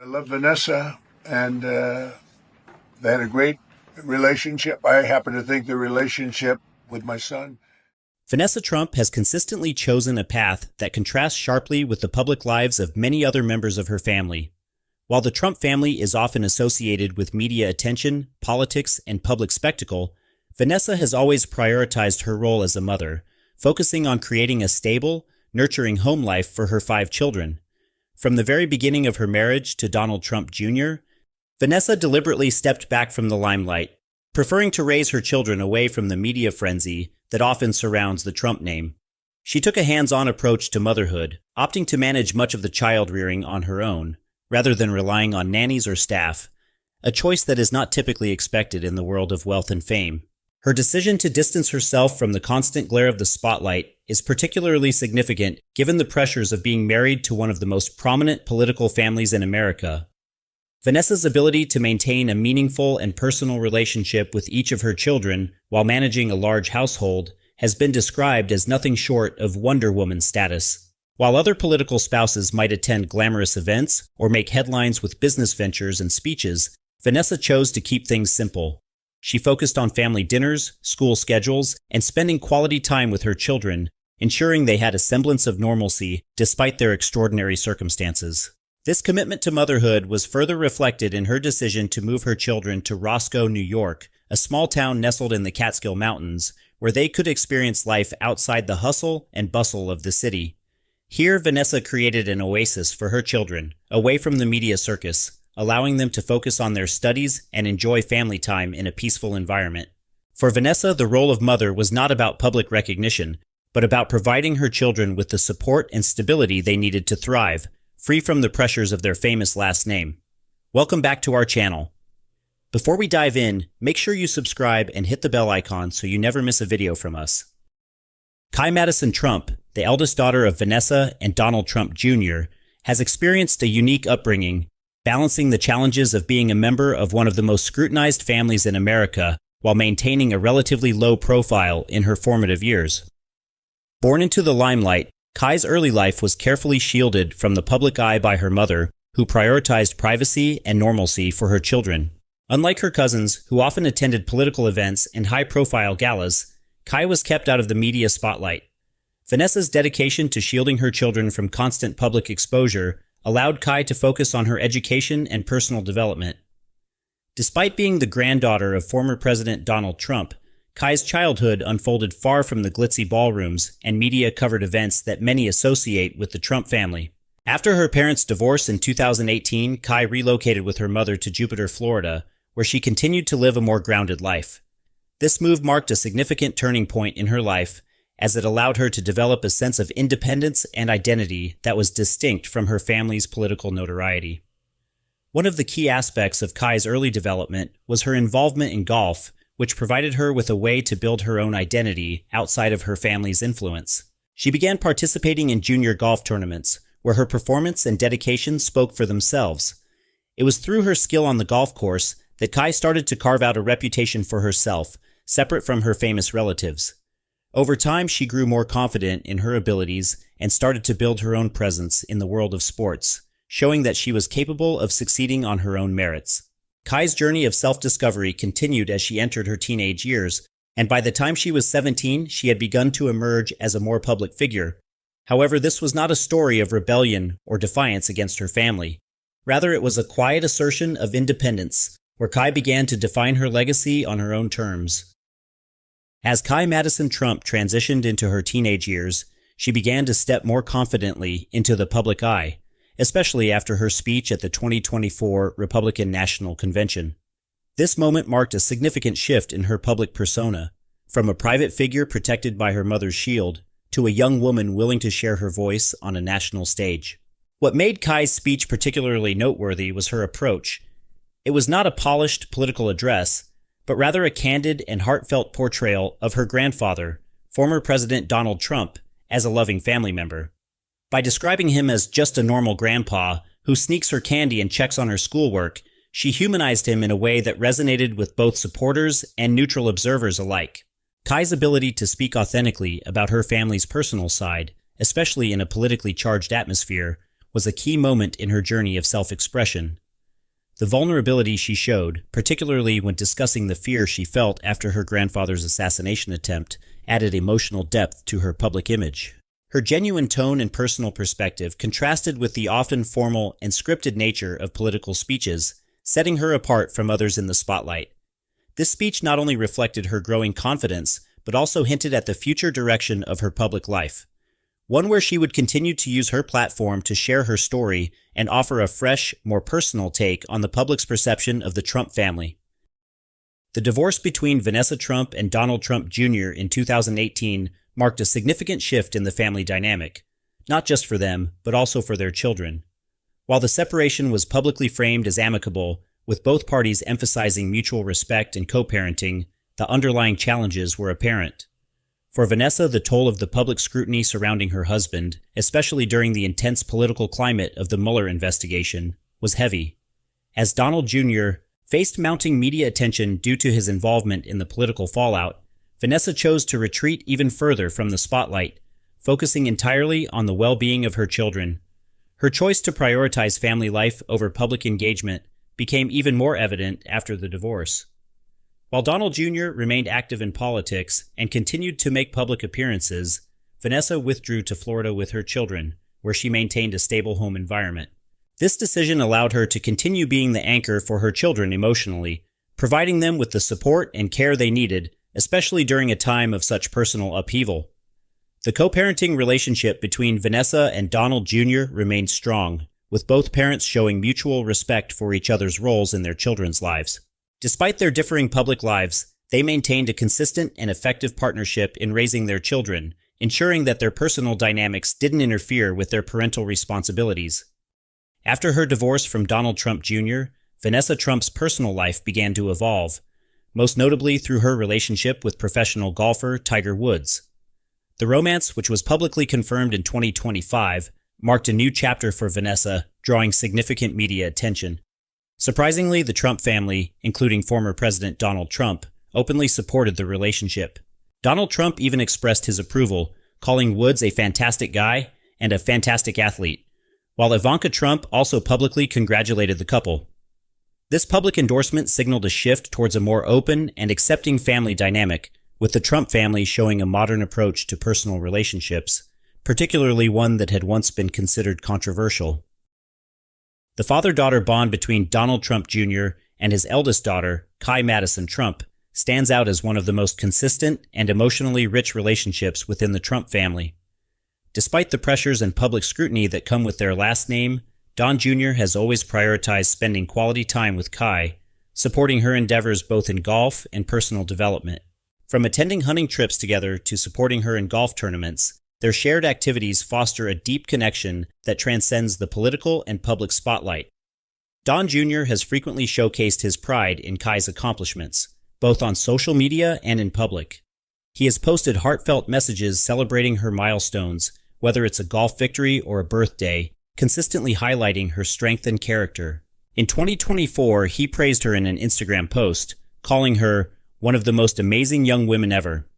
love Vanessa, and they had a great relationship. I happen to think the relationship with my son. Vanessa Trump has consistently chosen a path that contrasts sharply with the public lives of many other members of her family. While the Trump family is often associated with media attention, politics, and public spectacle, Vanessa has always prioritized her role as a mother, focusing on creating a stable, nurturing home life for her 5 children. From the very beginning of her marriage to Donald Trump Jr., Vanessa deliberately stepped back from the limelight, preferring to raise her children away from the media frenzy that often surrounds the Trump name. She took a hands-on approach to motherhood, opting to manage much of the child rearing on her own, rather than relying on nannies or staff, a choice that is not typically expected in the world of wealth and fame. Her decision to distance herself from the constant glare of the spotlight is particularly significant given the pressures of being married to one of the most prominent political families in America. Vanessa's ability to maintain a meaningful and personal relationship with each of her children while managing a large household has been described as nothing short of Wonder Woman status. While other political spouses might attend glamorous events or make headlines with business ventures and speeches, Vanessa chose to keep things simple. She focused on family dinners, school schedules, and spending quality time with her children, ensuring they had a semblance of normalcy despite their extraordinary circumstances. This commitment to motherhood was further reflected in her decision to move her children to Roscoe, New York, a small town nestled in the Catskill Mountains, where they could experience life outside the hustle and bustle of the city. Here, Vanessa created an oasis for her children, away from the media circus, allowing them to focus on their studies and enjoy family time in a peaceful environment. For Vanessa, the role of mother was not about public recognition, but about providing her children with the support and stability they needed to thrive, free from the pressures of their famous last name. Welcome back to our channel. Before we dive in, make sure you subscribe and hit the bell icon so you never miss a video from us. Madison Trump, the eldest daughter of Vanessa and Donald Trump Jr., has experienced a unique upbringing, balancing the challenges of being a member of one of the most scrutinized families in America while maintaining a relatively low profile in her formative years. Born into the limelight, Kai's early life was carefully shielded from the public eye by her mother, who prioritized privacy and normalcy for her children. Unlike her cousins, who often attended political events and high-profile galas, Kai was kept out of the media spotlight. Vanessa's dedication to shielding her children from constant public exposure allowed Kai to focus on her education and personal development. Despite being the granddaughter of former President Donald Trump, Kai's childhood unfolded far from the glitzy ballrooms and media-covered events that many associate with the Trump family. After her parents' divorce in 2018, Kai relocated with her mother to Jupiter, Florida, where she continued to live a more grounded life. This move marked a significant turning point in her life, as it allowed her to develop a sense of independence and identity that was distinct from her family's political notoriety. One of the key aspects of Kai's early development was her involvement in golf, which provided her with a way to build her own identity outside of her family's influence. She began participating in junior golf tournaments, where her performance and dedication spoke for themselves. It was through her skill on the golf course that Kai started to carve out a reputation for herself, separate from her famous relatives. Over time, she grew more confident in her abilities and started to build her own presence in the world of sports, showing that she was capable of succeeding on her own merits. Kai's journey of self-discovery continued as she entered her teenage years, and by the time she was 17, she had begun to emerge as a more public figure. However, this was not a story of rebellion or defiance against her family. Rather, it was a quiet assertion of independence, where Kai began to define her legacy on her own terms. As Madison Trump transitioned into her teenage years, she began to step more confidently into the public eye, especially after her speech at the 2024 Republican National Convention. This moment marked a significant shift in her public persona, from a private figure protected by her mother's shield to a young woman willing to share her voice on a national stage. What made Kai's speech particularly noteworthy was her approach. It was not a polished political address, but rather a candid and heartfelt portrayal of her grandfather, former President Donald Trump, as a loving family member. By describing him as just a normal grandpa who sneaks her candy and checks on her schoolwork, she humanized him in a way that resonated with both supporters and neutral observers alike. Kai's ability to speak authentically about her family's personal side, especially in a politically charged atmosphere, was a key moment in her journey of self-expression. The vulnerability she showed, particularly when discussing the fear she felt after her grandfather's assassination attempt, added emotional depth to her public image. Her genuine tone and personal perspective contrasted with the often formal and scripted nature of political speeches, setting her apart from others in the spotlight. This speech not only reflected her growing confidence, but also hinted at the future direction of her public life, one where she would continue to use her platform to share her story and offer a fresh, more personal take on the public's perception of the Trump family. The divorce between Vanessa Trump and Donald Trump Jr. in 2018 marked a significant shift in the family dynamic, not just for them, but also for their children. While the separation was publicly framed as amicable, with both parties emphasizing mutual respect and co-parenting, the underlying challenges were apparent. For Vanessa, the toll of the public scrutiny surrounding her husband, especially during the intense political climate of the Mueller investigation, was heavy. As Donald Jr. faced mounting media attention due to his involvement in the political fallout, Vanessa chose to retreat even further from the spotlight, focusing entirely on the well-being of her children. Her choice to prioritize family life over public engagement became even more evident after the divorce. While Donald Jr. remained active in politics and continued to make public appearances, Vanessa withdrew to Florida with her children, where she maintained a stable home environment. This decision allowed her to continue being the anchor for her children emotionally, providing them with the support and care they needed, especially during a time of such personal upheaval. The co-parenting relationship between Vanessa and Donald Jr. remained strong, with both parents showing mutual respect for each other's roles in their children's lives. Despite their differing public lives, they maintained a consistent and effective partnership in raising their children, ensuring that their personal dynamics didn't interfere with their parental responsibilities. After her divorce from Donald Trump Jr., Vanessa Trump's personal life began to evolve, most notably through her relationship with professional golfer Tiger Woods. The romance, which was publicly confirmed in 2025, marked a new chapter for Vanessa, drawing significant media attention. Surprisingly, the Trump family, including former President Donald Trump, openly supported the relationship. Donald Trump even expressed his approval, calling Woods a fantastic guy and a fantastic athlete, while Ivanka Trump also publicly congratulated the couple. This public endorsement signaled a shift towards a more open and accepting family dynamic, with the Trump family showing a modern approach to personal relationships, particularly one that had once been considered controversial. The father-daughter bond between Donald Trump Jr. and his eldest daughter, Madison Trump, stands out as one of the most consistent and emotionally rich relationships within the Trump family. Despite the pressures and public scrutiny that come with their last name, Don Jr. has always prioritized spending quality time with Kai, supporting her endeavors both in golf and personal development. From attending hunting trips together to supporting her in golf tournaments, their shared activities foster a deep connection that transcends the political and public spotlight. Don Jr. has frequently showcased his pride in Kai's accomplishments, both on social media and in public. He has posted heartfelt messages celebrating her milestones, whether it's a golf victory or a birthday, consistently highlighting her strength and character. In 2024, he praised her in an Instagram post, calling her one of the most amazing young women ever.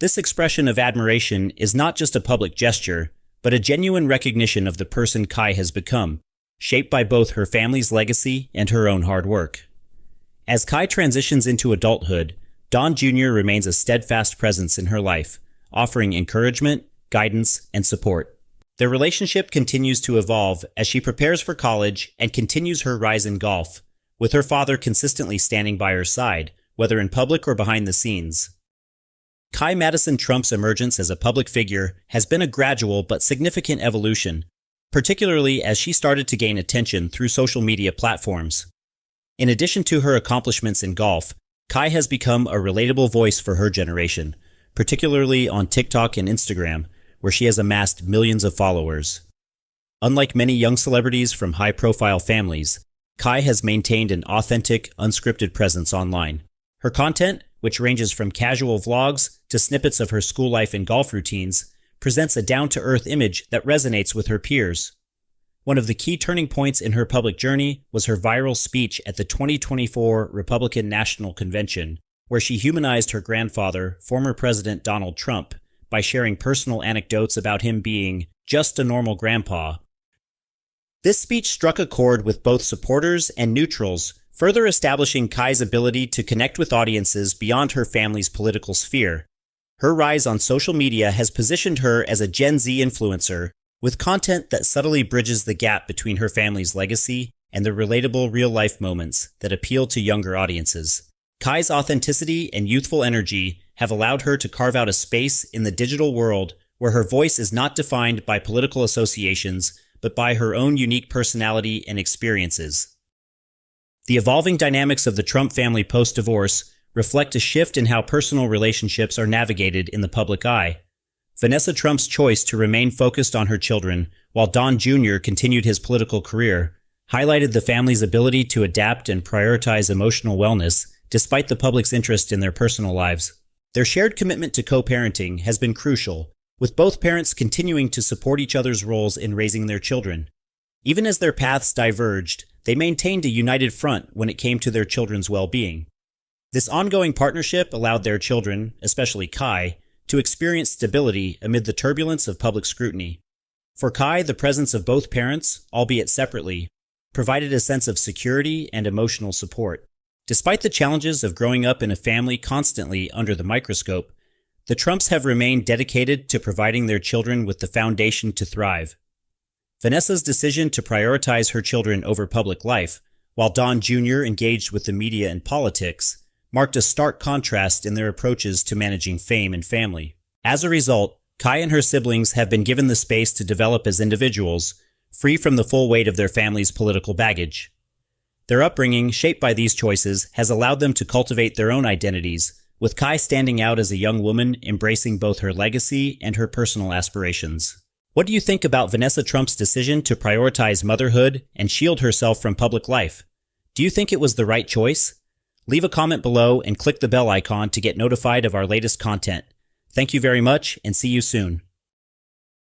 This expression of admiration is not just a public gesture, but a genuine recognition of the person Kai has become, shaped by both her family's legacy and her own hard work. As Kai transitions into adulthood, Don Jr. remains a steadfast presence in her life, offering encouragement, guidance, and support. Their relationship continues to evolve as she prepares for college and continues her rise in golf, with her father consistently standing by her side, whether in public or behind the scenes. Madison Trump's emergence as a public figure has been a gradual but significant evolution, particularly as she started to gain attention through social media platforms. In addition to her accomplishments in golf, Kai has become a relatable voice for her generation, particularly on TikTok and Instagram, where she has amassed millions of followers. Unlike many young celebrities from high-profile families, Kai has maintained an authentic, unscripted presence online. Her content, which ranges from casual vlogs to snippets of her school life and golf routines, presents a down-to-earth image that resonates with her peers. One of the key turning points in her public journey was her viral speech at the 2024 Republican National Convention, where she humanized her grandfather, former President Donald Trump, by sharing personal anecdotes about him being just a normal grandpa. This speech struck a chord with both supporters and neutrals, further establishing Kai's ability to connect with audiences beyond her family's political sphere. Her rise on social media has positioned her as a Gen Z influencer, with content that subtly bridges the gap between her family's legacy and the relatable real-life moments that appeal to younger audiences. Kai's authenticity and youthful energy have allowed her to carve out a space in the digital world where her voice is not defined by political associations, but by her own unique personality and experiences. The evolving dynamics of the Trump family post-divorce reflect a shift in how personal relationships are navigated in the public eye. Vanessa Trump's choice to remain focused on her children, while Don Jr. continued his political career, highlighted the family's ability to adapt and prioritize emotional wellness despite the public's interest in their personal lives. Their shared commitment to co-parenting has been crucial, with both parents continuing to support each other's roles in raising their children. Even as their paths diverged, they maintained a united front when it came to their children's well-being. This ongoing partnership allowed their children, especially Kai, to experience stability amid the turbulence of public scrutiny. For Kai, the presence of both parents, albeit separately, provided a sense of security and emotional support. Despite the challenges of growing up in a family constantly under the microscope, the Trumps have remained dedicated to providing their children with the foundation to thrive. Vanessa's decision to prioritize her children over public life, while Don Jr. engaged with the media and politics, marked a stark contrast in their approaches to managing fame and family. As a result, Kai and her siblings have been given the space to develop as individuals, free from the full weight of their family's political baggage. Their upbringing, shaped by these choices, has allowed them to cultivate their own identities, with Kai standing out as a young woman embracing both her legacy and her personal aspirations. What do you think about Vanessa Trump's decision to prioritize motherhood and shield herself from public life? Do you think it was the right choice? Leave a comment below and click the bell icon to get notified of our latest content. Thank you very much and see you soon.